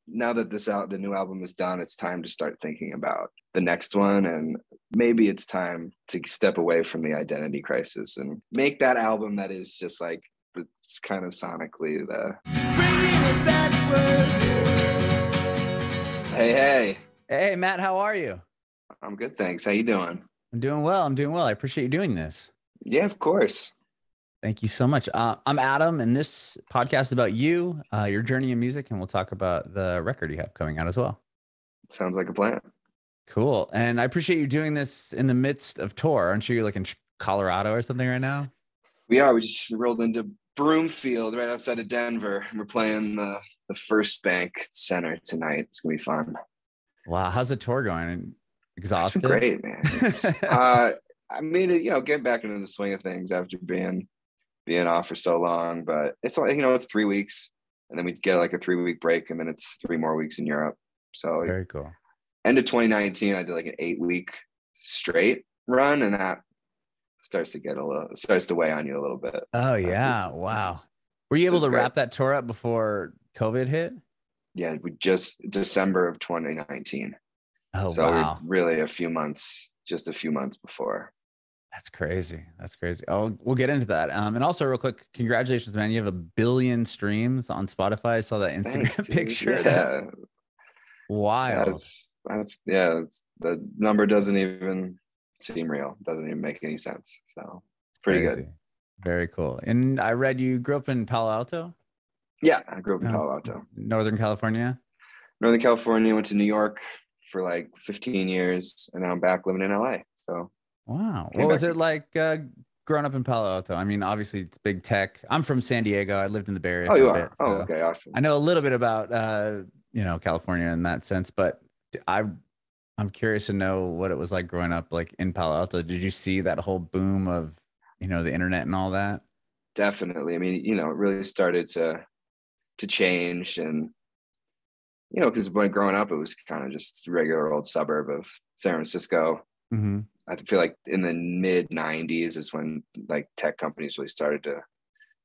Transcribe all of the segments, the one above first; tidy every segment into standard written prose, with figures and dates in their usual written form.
now that the new album is done, it's time to start thinking about the next one, and maybe it's time to step away from the identity crisis and make that album that is just like, it's kind of sonically the Hey Matt, how are you? I'm good, thanks. How you doing? I'm doing well. I appreciate you doing this. Yeah, of course. Thank you so much. I'm Adam, and this podcast is about you, your journey in music, and we'll talk about the record you have coming out as well. Sounds like a plan. Cool. And I appreciate you doing this in the midst of tour. Aren't you like in Colorado or something right now? We just rolled into Broomfield right outside of Denver. We're playing the First Bank Center tonight. It's gonna be fun. Wow, how's the tour going? Exhausted? It's been great, man. I made it, get back into the swing of things after being off for so long. But it's like, it's 3 weeks, and then we get like a 3-week break, and then it's 3 more weeks in Europe. So very cool. End of 2019, I did like an 8-week straight run, and that starts to weigh on you a little bit. Oh yeah, wow. Were you able to wrap that tour up before COVID hit? Yeah, we just December of 2019. Oh, so wow. Really just a few months before. That's crazy. Oh, we'll get into that. And also real quick, congratulations, man. You have 1 billion streams on Spotify. I saw that Instagram picture. Yeah. Wild. The number doesn't even seem real. Doesn't even make any sense. So it's pretty good. Very cool. And I read you grew up in Palo Alto? Yeah, I grew up in Palo Alto. Northern California? Northern California, went to New York for like 15 years, and now I'm back living in LA. So wow. What was it like growing up in Palo Alto? I mean, obviously it's big tech. I'm from San Diego. I lived in the Bay Area for a bit. So okay, awesome. I know a little bit about California in that sense, but I'm curious to know what it was like growing up like in Palo Alto. Did you see that whole boom of, the internet and all that? Definitely. I mean, it really started to change, and because when growing up, it was kind of just a regular old suburb of San Francisco. Mm-hmm. I feel like in the mid 90s is when like tech companies really started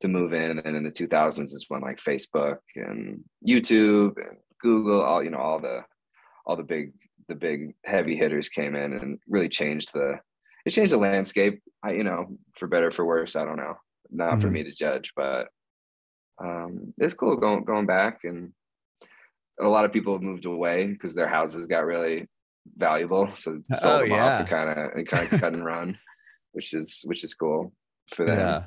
to move in. And then in the 2000s is when like Facebook and YouTube and Google, all the big heavy hitters came in and really changed the landscape. For better or for worse, I don't know. Not for me to judge, but it's cool going back. And a lot of people have moved away because their houses got really valuable, so sold them off and kind of cut and run, which is cool for them. Yeah.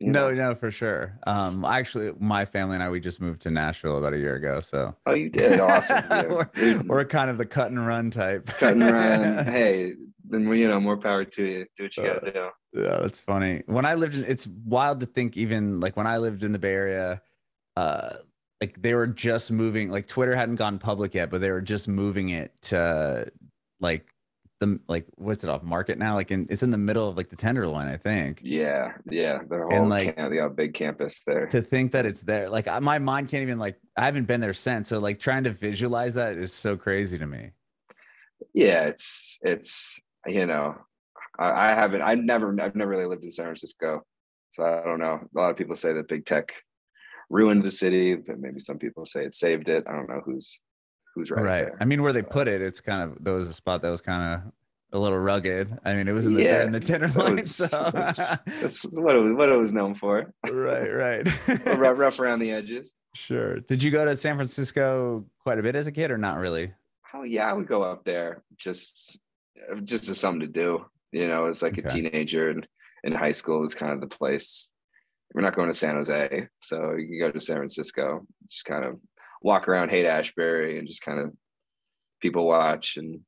No, for sure. Actually, my family and we just moved to Nashville about a year ago. So you did? Awesome. Yeah. we're kind of the cut and run type. Cut and run. Hey, then more power to you. Do what you gotta do. Yeah, that's funny. When I lived it's wild to think, even like when I lived in the Bay Area, like they were just moving, like Twitter hadn't gone public yet, but they were just moving it to what's it off Market now? Like it's in the middle of like the Tenderloin, I think. Yeah. The whole big campus there. To think that it's there, like my mind can't even I haven't been there since. So like trying to visualize that is so crazy to me. Yeah, it's I've never really lived in San Francisco, so I don't know. A lot of people say that big tech ruined the city, but maybe some people say it saved it. I don't know who's right there. I mean, where they put it, it's kind of, there was a spot that was kind of a little rugged. I mean, it was in the Tenderloin. That's what it was known for. Right. rough around the edges. Sure. Did you go to San Francisco quite a bit as a kid, or not really? Oh yeah, I would go up there just as something to do. As like a teenager, and in high school it was kind of the place. We're not going to San Jose, so you can go to San Francisco, just kind of walk around Haight-Ashbury and just kind of people watch. And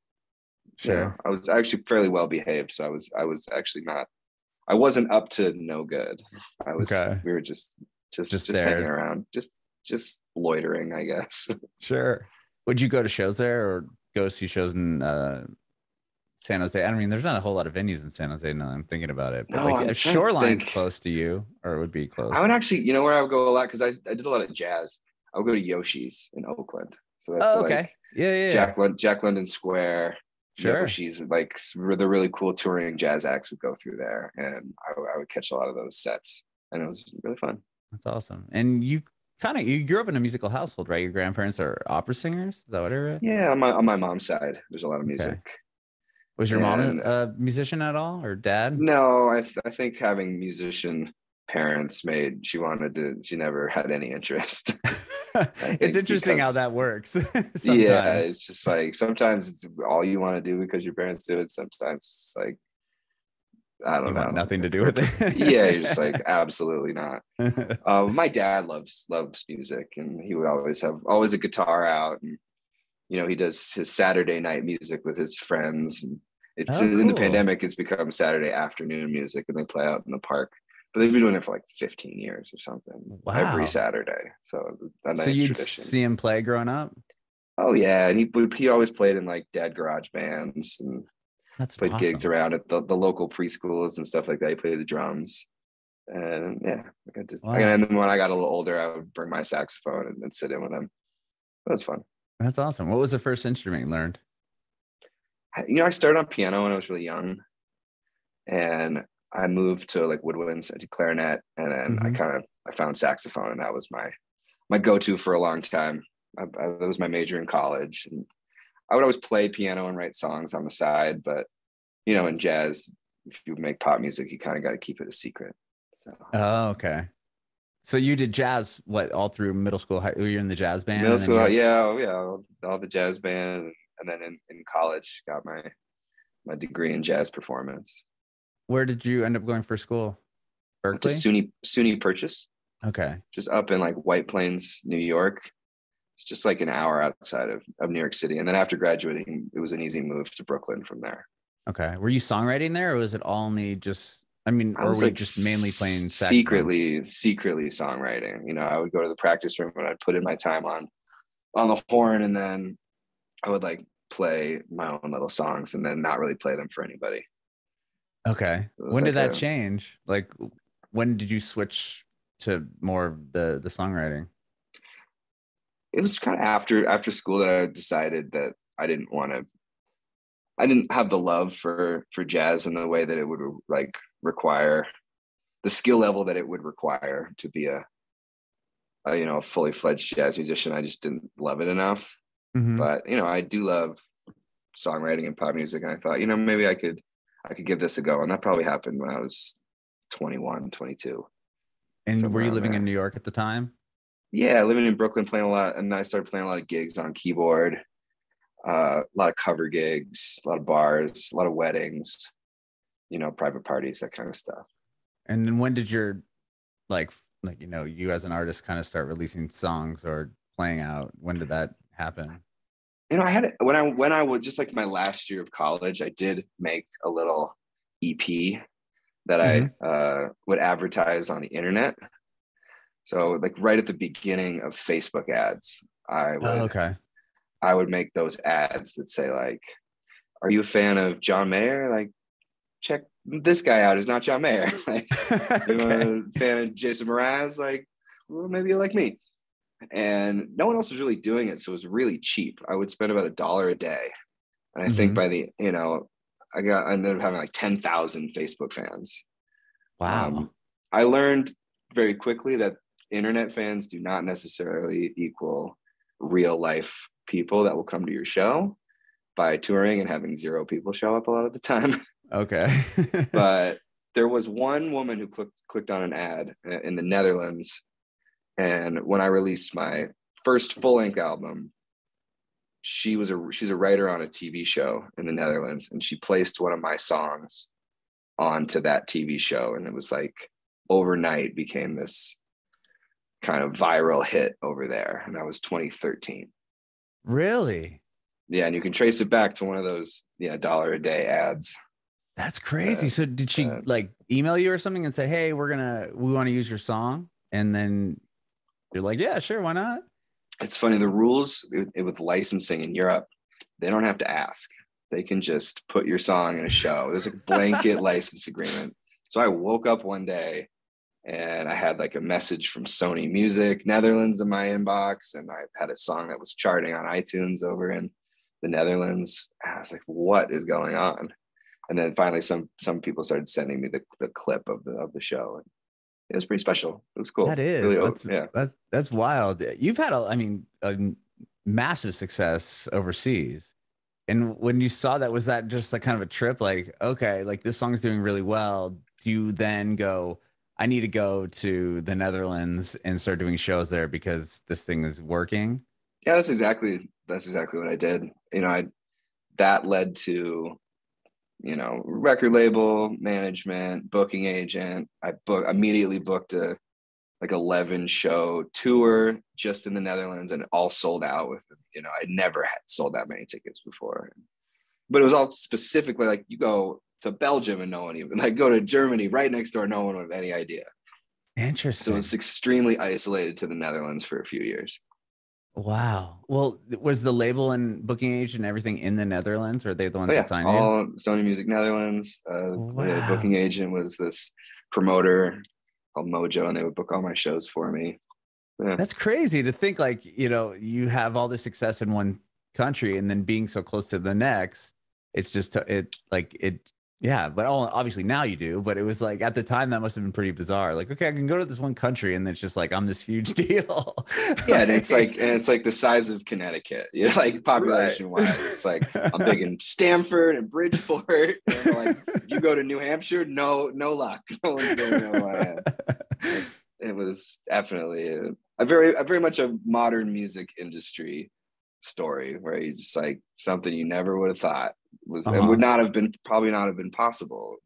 sure, I was actually fairly well behaved, so I was actually not. I wasn't up to no good. We were just hanging around, just loitering, I guess. Sure. Would you go to shows there, or go see shows in San Jose? I mean, there's not a whole lot of venues in San Jose now I'm thinking about it. But if Shoreline's close to you, or it would be close. I would actually, where I would go a lot, because I did a lot of jazz. I would go to Yoshi's in Oakland. So that's okay. Yeah. Jack London Square. Sure. Yoshi's, like the really cool touring jazz acts would go through there, and I would catch a lot of those sets, and it was really fun. That's awesome. And you kind of, you grew up in a musical household, right? Your grandparents are opera singers. Is that what I read? Yeah, on my mom's side, there's a lot of music. Okay. Was your mom And a musician at all, or dad? no, I think having musician parents made she never had any interest. I It's think interesting how because that works yeah, sometimes. it's just like sometimes it's all you want to do because your parents do it. Sometimes it's like I You don't want know. nothing to do with it. Yeah, you're just like absolutely not. My dad loves music, and he would always have a guitar out, and he does his Saturday night music with his friends. And it's Oh, in the cool. pandemic, it's become Saturday afternoon music, and they play out in the park. But they've been doing it for like 15 years or something every Wow. Saturday. So a So nice you'd tradition. see him play growing up? Oh yeah, and he always played in like dad garage bands and That's played gigs awesome. around at the local preschools and stuff like that. He played the drums. And yeah, Wow. and then when I got a little older, I would bring my saxophone and sit in with him. That was fun. That's awesome. What was the first instrument you learned? I started on piano when I was really young, and I moved to like woodwinds. I did clarinet, and then Hmm. I found saxophone, and that was my go-to for a long time. That was my major in college, and I would always play piano and write songs on the side. But in jazz, if you make pop music, you kind of got to keep it a secret. So Oh, okay. So you did jazz, what, all through middle school? You're in the jazz band, middle and then school, you're, yeah, oh, yeah, all the jazz band, and then in college, got my degree in jazz performance. where did you end up going for school? Went to Berkeley? SUNY Purchase, Okay. just up in like White Plains, New York. It's just like an hour outside of New York City. And then after graduating, it was an easy move to Brooklyn from there. Okay. Were you songwriting there, or was it all only just, I mean, I or was were you like just mainly playing saxophone? secretly songwriting. I would go to the practice room and I'd put in my time on the horn, and then I would like play my own little songs and then not really play them for anybody. Okay. It was When did like that change? Like, when did you switch to more of the songwriting? it was kind of after school that I decided that I didn't have the love for jazz in the way that it would like require the skill level that it would require to be a fully fledged jazz musician. I just didn't love it enough. Hmm. But I do love songwriting and pop music, and I thought maybe I could give this a go. And that probably happened when I was 21, 22, And were somewhere you around living in there. New York at the time? Yeah, living in Brooklyn, playing a lot, and I started playing a lot of gigs on keyboard, a lot of cover gigs, a lot of bars, a lot of weddings, private parties, that kind of stuff. And then when did your you as an artist kind of start releasing songs or playing out? When did that happen? I had it when I was just like my last year of college. I did make a little EP that I Hmm. would advertise on the internet. So like right at the beginning of Facebook ads, I Oh, would okay. I would make those ads that say like, "Are you a fan of John Mayer? Like, check this guy out. Who's not John Mayer. Like, you Okay. a fan of Jason Mraz? Like, well, maybe you like me." And no one else was really doing it, so it was really cheap. I would spend about $1 a day, and I think Hmm. by I ended up having like 10,000 Facebook fans. Wow. I learned very quickly that internet fans do not necessarily equal real life people that will come to your show by touring and having zero people show up a lot of the time. Okay. But there was one woman who clicked on an ad in the Netherlands, and when I released my first full length album, she's a writer on a TV show in the Netherlands, and she placed one of my songs onto that TV show, and it was like overnight became this kind of viral hit over there, and that was 2013. Really? Yeah, and you can trace it back to one of those $1 a day ads. That's crazy. That, So did she that like email you or something and say, "Hey, we want to use your song?" And then you're like, "Yeah, sure, why not?" it's funny, the rules with licensing in Europe, they don't have to ask. They can just put your song in a show. There's a blanket license agreement. So I woke up one day and I had like a message from Sony Music Netherlands in my inbox, and I had a song that was charting on iTunes over in the Netherlands. And I was like, "What is going on?" And then finally, some people started sending me the clip of the show, and it was pretty special. It was cool. That is, Really, that's yeah. that's wild. You've had I mean, a massive success overseas. And when you saw that, was that just like kind of a trip? Like, okay, like this song's doing really well. Do you then go, I need to go to the Netherlands and start doing shows there because this thing is working? Yeah, that's exactly what I did. That led to, record label, management, booking agent. Immediately booked a like 11 show tour just in the Netherlands, and it all sold out with, I never had sold that many tickets before. But it was all specifically like, you go to Belgium and no one even, like, go to Germany right next door, no one would have any idea. So it Interesting. was extremely isolated to the Netherlands for a few years. Wow. Well, was the label and booking agent and everything in the Netherlands? Or are they the But ones that yeah, signed you? all Sony Music Netherlands. The booking Wow. agent was this promoter called Mojo, and they would book all my shows for me. Yeah, That's crazy to think like, you have all this success in one country and then being so close to the next, it's just it like it yeah, but obviously now you do, but it was like at the time that must have been pretty bizarre. Like, okay, I can go to this one country and it's just like I'm this huge deal. yeah, and Like, it's like the size of Connecticut. Like right. population wise, it's like I'm big in Stamford and Bridgeport, and like if you go to New Hampshire, no luck. No one's gonna know who I am. Like, it was definitely a very much a modern music industry story where you just like something you never would have thought was, and would Uh-huh. not have been, probably not have been possible,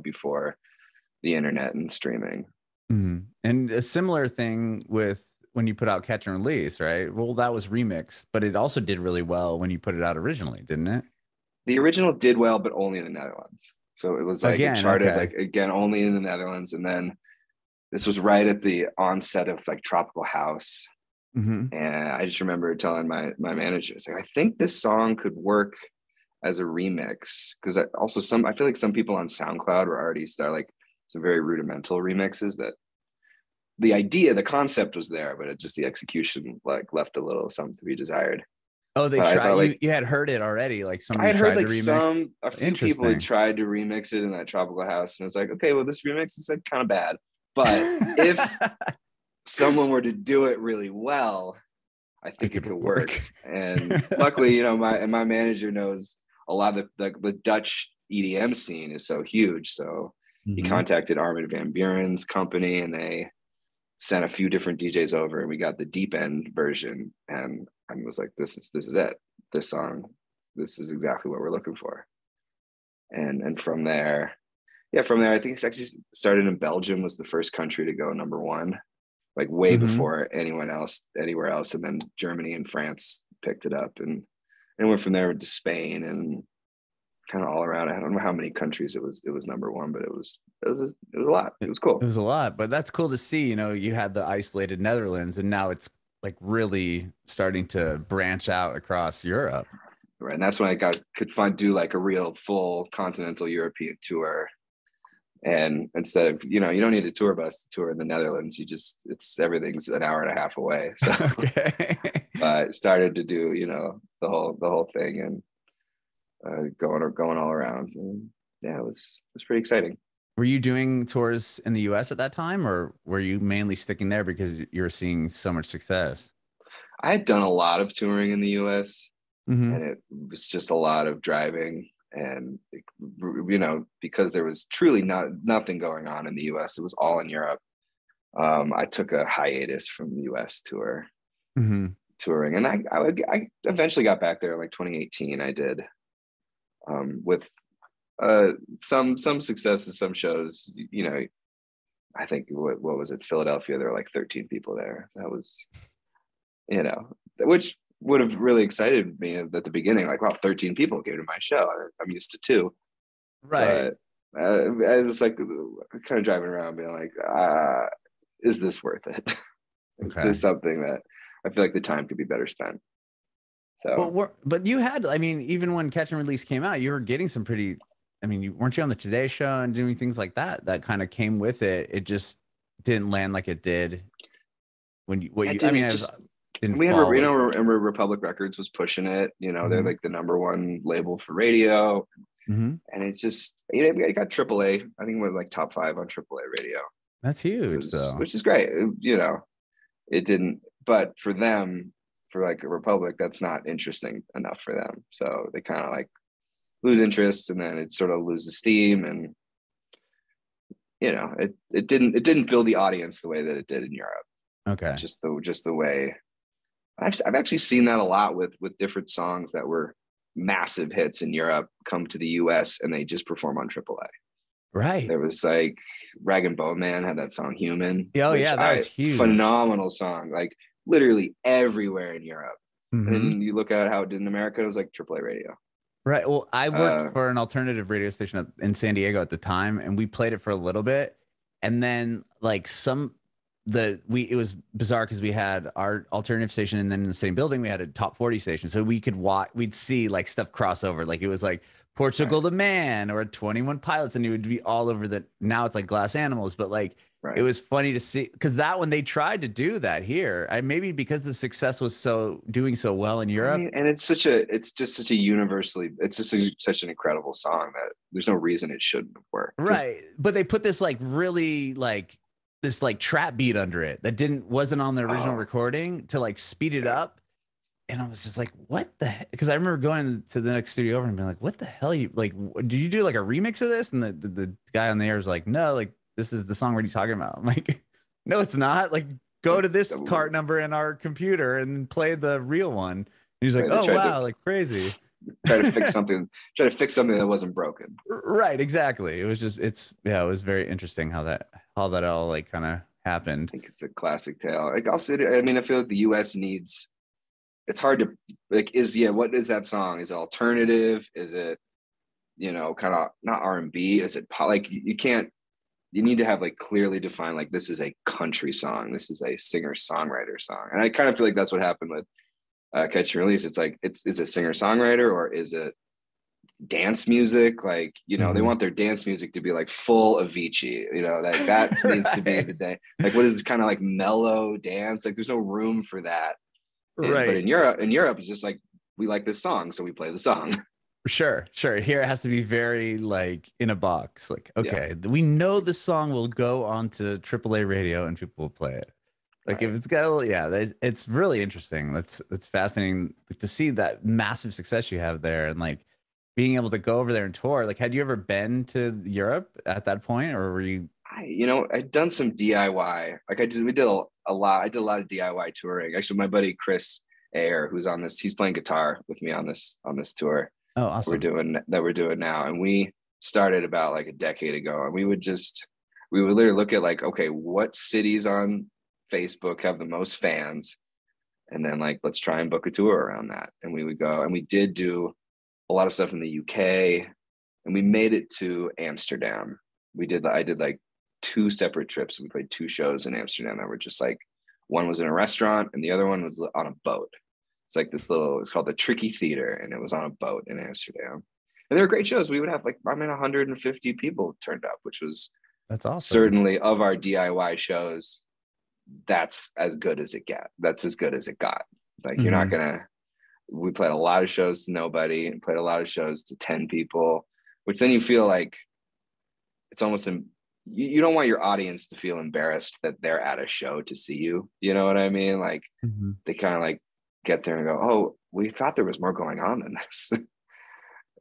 before the internet and streaming. Mhm. And a similar thing with when you put out Catch and Release, right? Well, that was remixed, but it also did really well when you put it out originally, didn't it? The original did well, but only in the Netherlands. So it was like it Again, charted okay. like again only in the Netherlands, and then this was right at the onset of like tropical house. Hmm. And I just remember telling my manager, it's like, I think this song could work as a remix, because I feel like some people on SoundCloud were already start like some very rudimental remixes that the concept was there, but it just the execution like left a little something to be desired. Oh, they But I try thought you like you had heard it already, like I somebody had heard tried to like remix. a few people had Interesting. tried to remix it in that tropical house, and it's like, okay, well, this remix is like kind of bad. But if someone were to do it really well, I think Make it it could work. work. And luckily, my manager knows a lot of the Dutch EDM scene is so huge. So he Hmm. contacted Armin van Buren's company, and they sent a few different DJs over, and we got the deep end version. And I was like, this is it. This song, this is exactly what we're looking for. And from there, yeah, from there, I think it's actually started in Belgium, was the first country to go number one, like way Hmm. before anyone else anywhere else, and then Germany and France picked it up, and went from there to Spain and kind of all around. I don't know how many countries it was number one, but it was a lot. It It, was it cool. was a lot, but that's cool to see. You had the isolated Netherlands, and now it's like really starting to branch out across Europe. Right, and that's when I could do like a real full continental European tour. And instead of, you don't need a tour bus to tour in the Netherlands. Everything's an hour and a half away. So Okay. I started to do, the whole thing, and going all around. And yeah, it was pretty exciting. Were you doing tours in the US at that time, or were you mainly sticking there because you were seeing so much success? I had done a lot of touring in the US, Hmm. and it was just a lot of driving. And, because there was truly nothing going on in the US, it was all in Europe. I took a hiatus from the US Hmm. touring, and I eventually got back there in like 2018. I did, with some successes, some shows. I think what was it, Philadelphia? There were like 13 people there. That was, which would have really excited me at the beginning. Like, wow, 13 people came to my show. I'm used to two, Right. but I was like kind of driving around being like, is this worth it? Is this Okay. something that I feel like the time could be better spent? But So but you had, I mean, even when Catch and Release came out, you were getting some pretty, I mean, weren't you on the Today Show and doing things like that? That kind of came with it. It just didn't land like it did when I I mean, didn't it was, just didn't we had, fall like. remember Republic Records was pushing it. They're Hmm. like the number one label for radio, Hmm. and it's just, it got AAA. I think we're like top five on AAA radio. That's huge, though. which is great. You know, it didn't, but for them, for like a Republic, that's not interesting enough for them. So they kind of like lose interest, and then it sort of loses steam, and you know, it didn't fill the audience the way that it did in Europe. Okay. Just the way I've actually seen that a lot with different songs that were massive hits in Europe come to the US and they just perform on AAA. Right. There was like Rag and Bone Man had that song Human, Oh which yeah, that was I huge. phenomenal song, like literally everywhere in Europe. Hmm. And you look at how it did in America, it was like AAA radio. Right. Well, I worked Uh, for an alternative radio station in San Diego at the time, and we played it for a little bit, and then like some the we it was bizarre because we had our alternative station, and then in the same building we had a top 40 station, so we could watch, we'd see like stuff cross over, like it was like Portugal right, the Man or 21 Pilots, and it would be all over the. Now it's like Glass Animals, but like it right. was funny to see because that when they tried to do that here, I maybe because the success was so doing so well in I Europe. mean, and it's just such a universally, it's just such an incredible song that there's no reason it shouldn't have worked. Right. But they put this like really like this like trap beat under it that wasn't on the original Oh, recording to like speed it yeah. up. And I was just like, what the heck? Because I remember going to the next studio over and being like, what the hell you like, did you do like a remix of this? And the guy on the air was like, no, like this is the song what are you talking about? I'm like, no, it's not. Like go Like, to this cart number in our computer and play the real one. And he's like, right, they oh tried to wow, like crazy. try to fix something, try to fix something that wasn't broken. Right, exactly. It was just it was very interesting how that all like kind of happened. I think it's a classic tale. Like also, I mean, I feel like the U.S. needs. It's hard to like. What is that song? Is it alternative? Is it kind of not R&B? Is it like you can't. You need to have like clearly defined like this is a country song. This is a singer songwriter song, and I kind of feel like that's what happened with Catch and Release. It's like is it singer songwriter or is it dance music? Like they Hmm. want their dance music to be like full Avicii, like that needs to be Right. the day. Like what is this kind of like mellow dance? Like there's no room for that. But Right. in Europe it's just like we like this song so we play the song. Sure, sure. Here it has to be very like in a box. Like, Yeah, okay, we know this song will go onto AAA radio and people will play it. Like if right. it's got a, yeah, it's really interesting. That's fascinating to see that massive success you have there and like being able to go over there and tour. Like, had you ever been to Europe at that point, or were you? I'd done some DIY. Like we did a lot. I did a lot of DIY touring. Actually, my buddy Chris Ayer, who's on this, he's playing guitar with me on this tour Oh, awesome. we're doing now. And we started about like a decade ago, and we would literally look at like, okay, what cities on Facebook have the most fans, and then like let's try and book a tour around that. And we would go, and we did do a lot of stuff in the UK, and we made it to Amsterdam. I did like two separate trips. We played two shows in Amsterdam that were just like one was in a restaurant and the other one was on a boat. It's like it's called the Tricky Theater, and it was on a boat in Amsterdam. And they were great shows. We would have like 150 people turned up, which was That's awesome. certainly of our DIY shows. That's as good as it got. That's as good as it got. Like you're not Hmm. gonna. We played a lot of shows to nobody and played a lot of shows to 10 people, which then you feel like it's almost you don't want your audience to feel embarrassed that they're at a show to see you. You know what I mean? Like Hmm. they kind of like get there and go, "Oh, we thought there was more going on than this."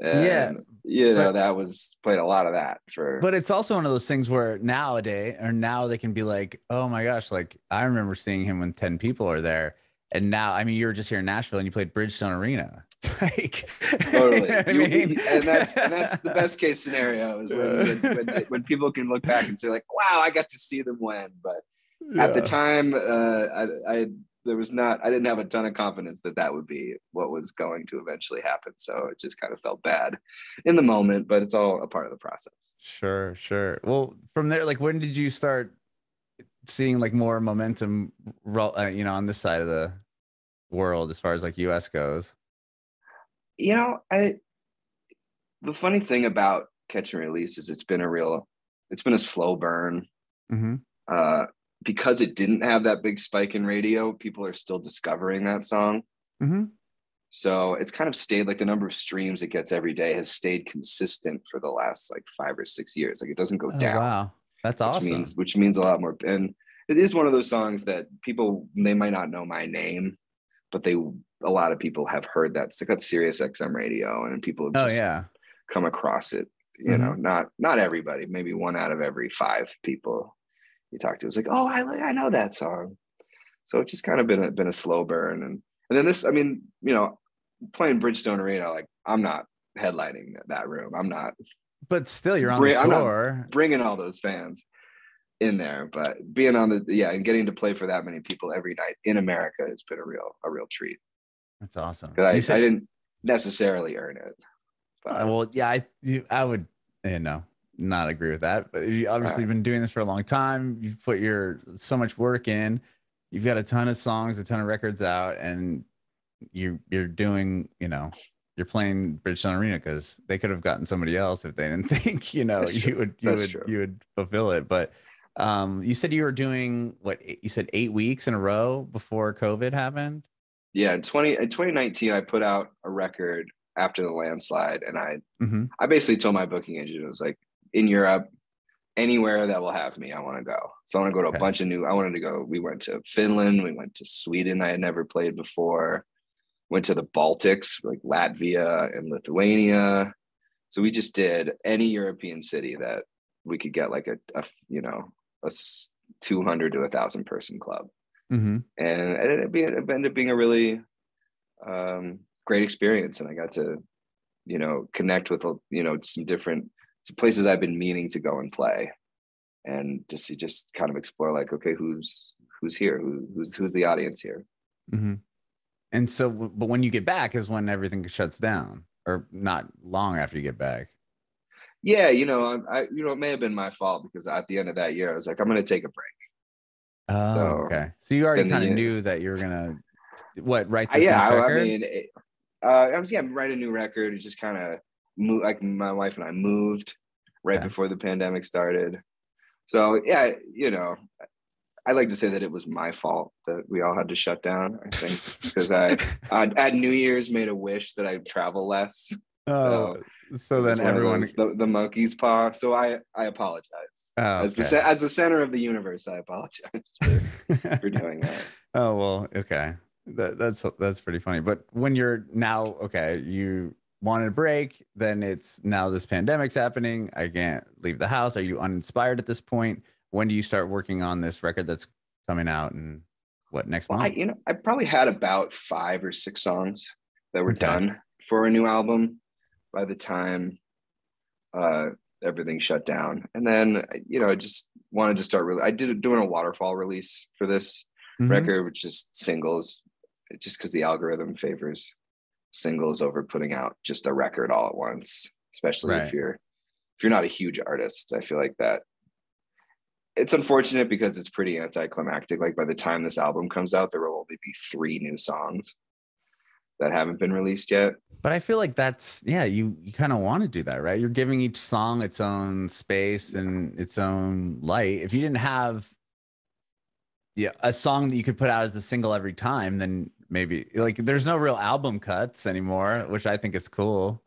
Yeah, And but that was played a lot of that for. but it's also one of those things where nowadays or now they can be like, oh my gosh, like I remember seeing him when 10 people are there. And now, I mean, you were just here in Nashville and you played Bridgestone Arena. Like, you know Totally. what I mean? And that's the best case scenario is when people can look back and say like, wow, I got to see them when. But at the Yeah. time, I there was not I didn't have a ton of confidence that that would be what was going to eventually happen. So it just kind of felt bad in the moment, but it's all a part of the process. Sure, sure. Well, from there, like when did you start seeing like more momentum, on this side of the world as far as like US goes? I the funny thing about Catch and Release is it's been a slow burn. Hmm. Uh, because it didn't have that big spike in radio, people are still discovering that song. Hmm. So it's kind of stayed like the number of streams it gets every day has stayed consistent for the last like 5 or 6 years. Like it doesn't go Oh, down. wow. That's awesome. which means a lot more. And it is one of those songs that people, they might not know my name, but a lot of people have heard that. It's got Sirius XM radio, and people have Oh just yeah. come across it. Hmm. Not everybody, maybe one out of every five people you talk to is like, oh, I know that song. So it's just kind of been a slow burn, and then this, I mean, playing Bridgestone Arena, like I'm not headlining that room. But still, you're on the I'm not tour. bringing all those fans in there, but being on and getting to play for that many people every night in America has been a real treat. That's awesome. You Because I said, didn't necessarily earn it, but well, yeah, I would, not agree with that. But you obviously been doing this for a long time. You've put so much work in. You've got a ton of songs, a ton of records out, and you're doing, you're playing Bridgestone Arena because they could have gotten somebody else if they didn't think, you would fulfill it. But you said you were doing what you said 8 weeks in a row before COVID happened. Yeah, in 2019, I put out a record after the landslide, and Mm-hmm. I basically told my booking agent, it was like, in Europe, anywhere that will have me, I want to go. So I want to go to a Okay. bunch of I wanted to go. We went to Finland, we went to Sweden, I had never played before. Went to the Baltics, like Latvia and Lithuania. So we just did any European city that we could get like a 200 to 1,000 person club. Mm-hmm. And it ended up being a really great experience. And I got to, connect with, some different places I've been meaning to go and play, and just kind of explore like, okay, who's here? Who's the audience here? Mm-hmm. And so, but when you get back is when everything shuts down, or not long after you get back. Yeah, it may have been my fault, because at the end of that year, I was like, I'm going to take a break. Oh, So okay. So you already then kind of knew that you were gonna write this yeah, next I record? mean, I was write a new record. It just kind of moved. Like my wife and I moved right Okay. before the pandemic started. So yeah, I like to say that it was my fault that we all had to shut down. I think because I at New Year's made a wish that I'd travel less. Oh, So so it was then one of everyone. those the monkey's paw. So I apologize Oh, as okay. the center of the universe. I apologize for doing that. Oh well, okay. That's pretty funny. But when you're now, okay, you wanted a break, then it's now this pandemic's happening. I can't leave the house. Are you uninspired at this point? When do you start working on this record that's coming out and what next Well, month? I probably had about 5 or 6 songs that were Okay. done for a new album by the time uh, everything shut down. And then I just wanted to start really. I did doing a waterfall release for this Mm-hmm. record, which is singles, just because the algorithm favors singles over putting out just a record all at once, especially if Right. you're not a huge artist. I feel like that it's unfortunate because it's pretty anticlimactic. Like by the time this album comes out, there will only be 3 new songs that haven't been released yet. But I feel like that's, yeah, you kind of want to do that, right? You're giving each song its own space and its own light. If you didn't have, yeah, a song that you could put out as a single every time, then maybe like there's no real album cuts anymore, which I think is cool.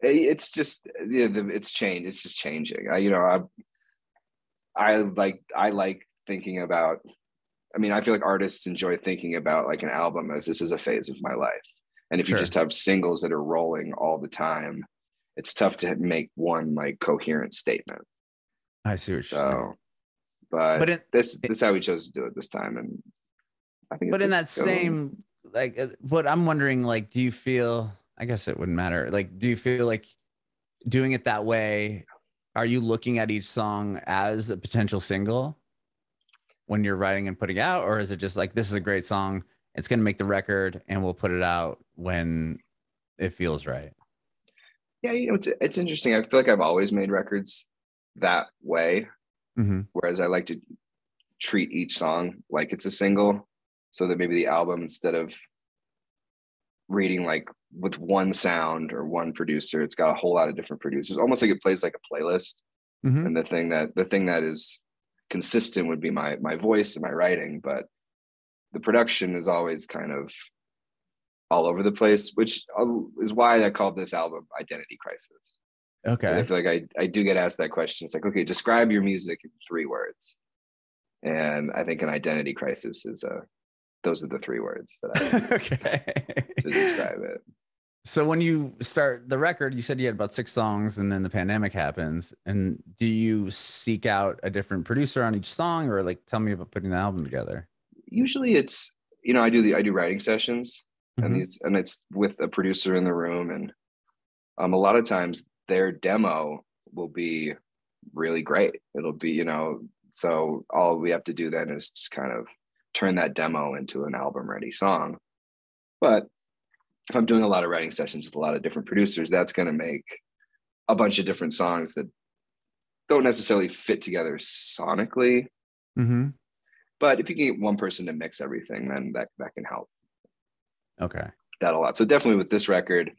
It's just it's changed. It's just changing. I like thinking about. I mean, I feel like artists enjoy thinking about like an album as this is a phase of my life. And if you just Sure. have singles that are rolling all the time, it's tough to make one like coherent statement. I see what you're saying. So, but But in, this is how we chose to do it this time, and I think but in that it's going. same, like, what I'm wondering, like, do you feel, I guess it wouldn't matter. Like, do you feel like doing it that way, are you looking at each song as a potential single when you're writing and putting out, or is it just like this is a great song, it's going to make the record, and we'll put it out when it feels right? Yeah, it's interesting. I feel like I've always made records that way, Mm-hmm. whereas I like to treat each song like it's a single, so that maybe the album, instead of reading like with one sound or one producer, it's got a whole lot of different producers, almost like it plays like a playlist. Mm-hmm. And the thing that is consistent would be my voice and my writing, but the production is always kind of all over the place, which is why I called this album Identity Crisis. Okay. I feel like I do get asked that question. It's like, okay, describe your music in 3 words. And I think an identity crisis is those are the 3 words that I use Okay. to describe it. So when you start the record, you said you had about 6 songs and then the pandemic happens. And do you seek out a different producer on each song, or like tell me about putting the album together? Usually it's, I do writing sessions, and Hmm. it's with a producer in the room, and a lot of times their demo will be really great. It'll be, so all we have to do then is just kind of turn that demo into an album ready song. But if I'm doing a lot of writing sessions with a lot of different producers, that's going to make a bunch of different songs that don't necessarily fit together sonically. Hmm. But if you can get one person to mix everything, then that can help Okay. that a lot. So definitely with this record,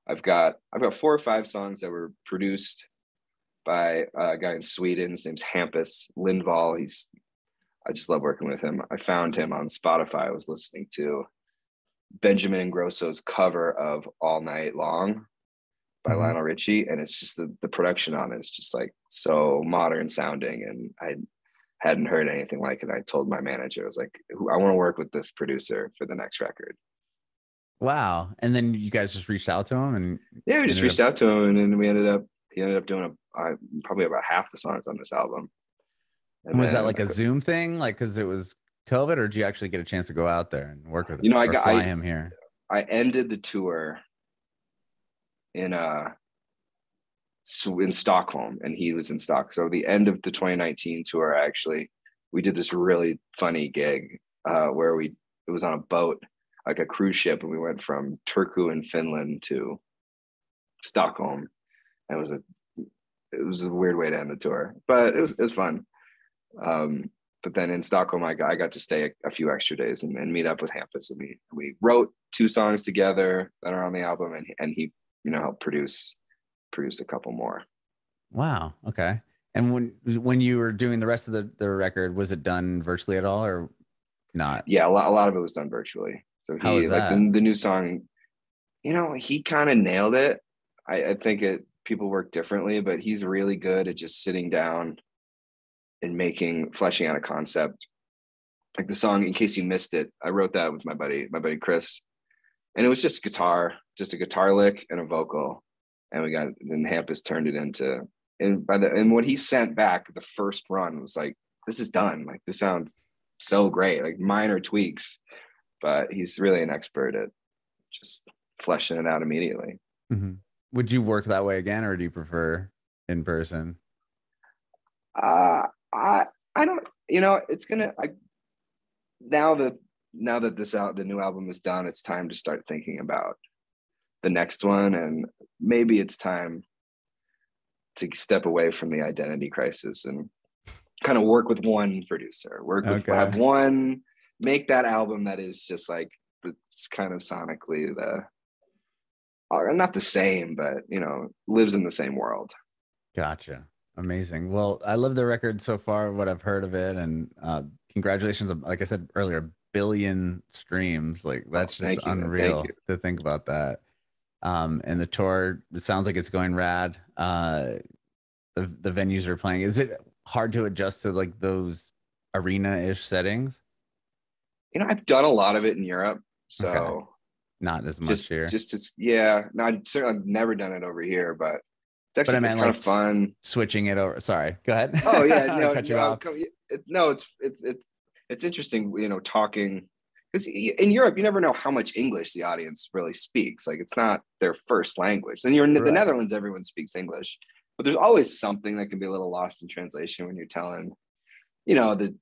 I've got 4 or 5 songs that were produced by a guy in Sweden. His name's Hampus Lindvall. I just love working with him. I found him on Spotify. I was listening to Benjamin Ingrosso's cover of All Night Long by Hmm. Lionel Richie, and it's just the production on it is just like so modern sounding, and I hadn't heard anything like it. I told my manager, I was like, I want to work with this producer for the next record. Wow. And then you guys just reached out to him and Yeah, we just ended up, reached out to him, and then he ended up doing probably about half the songs on this album. And was that then like a Zoom thing? Like, cause it was COVID, or did you actually get a chance to go out there and work with you him know, or fly him here? I ended the tour in in Stockholm, and he was in Stockholm. So the end of the 2019 tour, we did this really funny gig where it was on a boat, like a cruise ship, and we went from Turku in Finland to Stockholm. And it was a weird way to end the tour, but it was fun. But then in Stockholm, I got to stay a few extra days and meet up with Hampus, and we wrote 2 songs together that are on the album, and he helped produce a couple more. Wow. Okay. And when you were doing the rest of the record, was it done virtually at all or not? Yeah, a lot of it was done virtually. So How he was like that? the new song, he kind of nailed it. I think people work differently, but he's really good at just sitting down and fleshing out a concept. Like the song, in case you missed it, I wrote that with my buddy Chris, and it was just a guitar lick and a vocal, and then Hampus turned it into, and what he sent back the first run was like, this is done. Like, this sounds so great. Like, minor tweaks, but he's really an expert at just fleshing it out immediately. Hmm. Would you work that way again, or do you prefer in person? Uh, I I don't. It's gonna. Now that the new album is done, it's time to start thinking about the next one, and maybe it's time to step away from the identity crisis and kind of work with one producer, Okay. have one, make that album that is just like, it's kind of sonically not the same, but lives in the same world. Gotcha. Amazing. Well, I love the record so far, what I've heard of it, and congratulations. Like I said earlier, billion streams. Like Oh, that's just thank you, man. Thank you. unreal to think about that. And the tour, it sounds like it's going rad. The venues are playing. Is it hard to adjust to like those arena-ish settings? I've done a lot of it in Europe, Okay. so Not as much here. yeah. No, I've never done it over here, but But I it's meant kind like of fun. switching it over. Sorry. Go ahead. Oh I yeah, don't want to no, cut you no, off. no. It's interesting, talking, because in Europe you never know how much English the audience really speaks. Like, it's not their first language. And you're in the Right. Netherlands, everyone speaks English, but there's always something that can be a little lost in translation when you're telling, the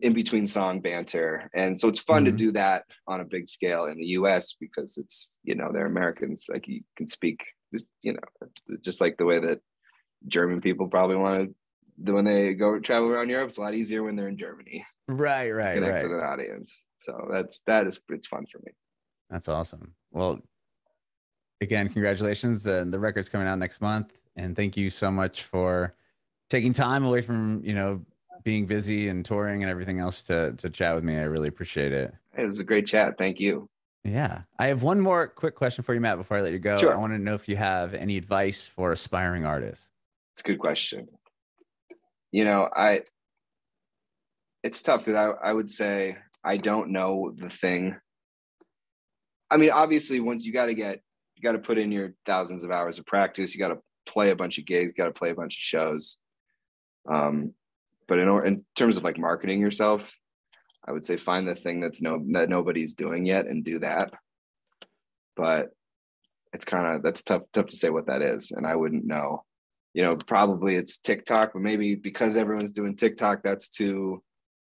in between song banter. And so it's fun to Mhm. do that on a big scale in the US, because it's, they're Americans. Like, you can speak just, just like the way that German people probably want to, when they go travel around Europe, it's a lot easier when they're in Germany Right, to right, connect with right. an audience. So it's fun for me. That's awesome. Well, again, congratulations. The record's coming out next month. And thank you so much for taking time away from, being busy and touring and everything else to chat with me. I really appreciate it. It was a great chat. Thank you. Yeah. I have one more quick question for you, Matt, before I let you go. I Sure. want to know if you have any advice for aspiring artists. It's a good question. You know, it's tough because I would say I don't know the thing. I mean, obviously, once you got to put in your thousands of hours of practice. You got to play a bunch of gigs, got to play a bunch of shows. But in terms of like marketing yourself, I would say find the thing that nobody's doing yet and do that. But that's tough to say what that is, and I wouldn't know. You know, probably it's TikTok, but maybe because everyone's doing TikTok, it's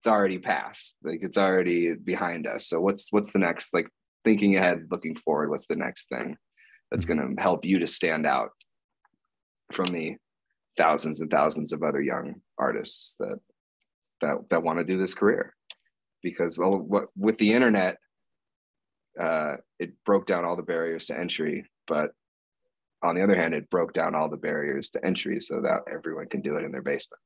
already past. Like it's already behind us. So what's the next, like thinking ahead, looking forward, what's the next thing that's Mhm. going to help you to stand out from the thousands and thousands of other young artists that want to do this career? Because with the internet, it broke down all the barriers to entry, but on the other hand, it broke down all the barriers to entry so that everyone can do it in their basement.